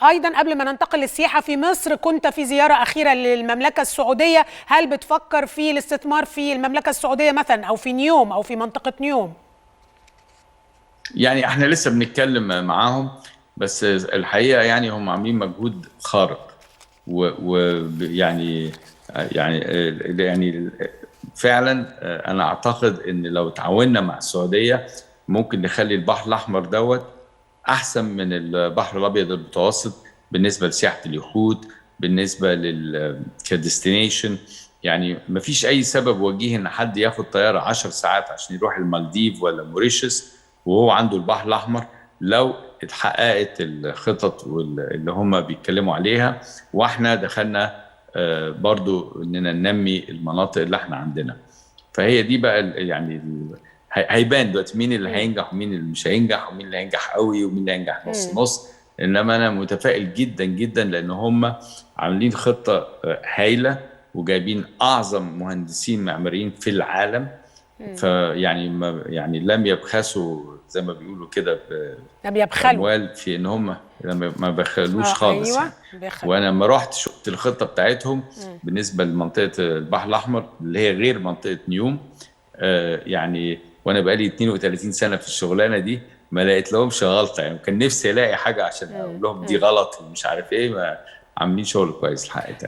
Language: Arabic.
أيضا قبل ما ننتقل للسياحة في مصر، كنت في زيارة أخيرة للمملكة السعودية، هل بتفكر في الاستثمار في المملكة السعودية مثلا أو في نيوم أو في منطقة نيوم؟ يعني احنا لسه بنتكلم معاهم، بس الحقيقة يعني هم عاملين مجهود خارق، ويعني يعني فعلا انا اعتقد ان لو تعاوننا مع السعودية ممكن نخلي البحر الاحمر دوت احسن من البحر الابيض المتوسط بالنسبة لسياحة اليخوت، بالنسبة كديستنيشن. يعني مفيش اي سبب وجيه ان حد ياخد طيارة 10 ساعات عشان يروح المالديف ولا موريشيوس وهو عنده البحر الأحمر، لو اتحققت الخطط اللي هم بيتكلموا عليها، واحنا دخلنا برضو اننا ننمي المناطق اللي احنا عندنا. فهي دي بقى يعني هيبان دلوقتي مين اللي هينجح ومين اللي مش هينجح، ومين اللي هينجح قوي ومين اللي هينجح نص نص. انما انا متفائل جدا جدا لان هم عاملين خطة هايلة، وجايبين اعظم مهندسين معماريين في العالم. فيعني ما يعني لم يبخسوا زي ما بيقولوا كده لم يبخلوا. باموال، في ان هم ما بخلوش خالص أيوه يعني. بيخلوا. وانا لما رحت شفت الخطه بتاعتهم بالنسبه لمنطقه البحر الاحمر اللي هي غير منطقه نيوم. يعني وانا بقالي 32 سنه في الشغلانه دي ما لقيت لهمش غلطه، يعني كان نفسي الاقي حاجه عشان اقول لهم دي غلط ومش عارف ايه. عاملين شغل كويس الحقيقه.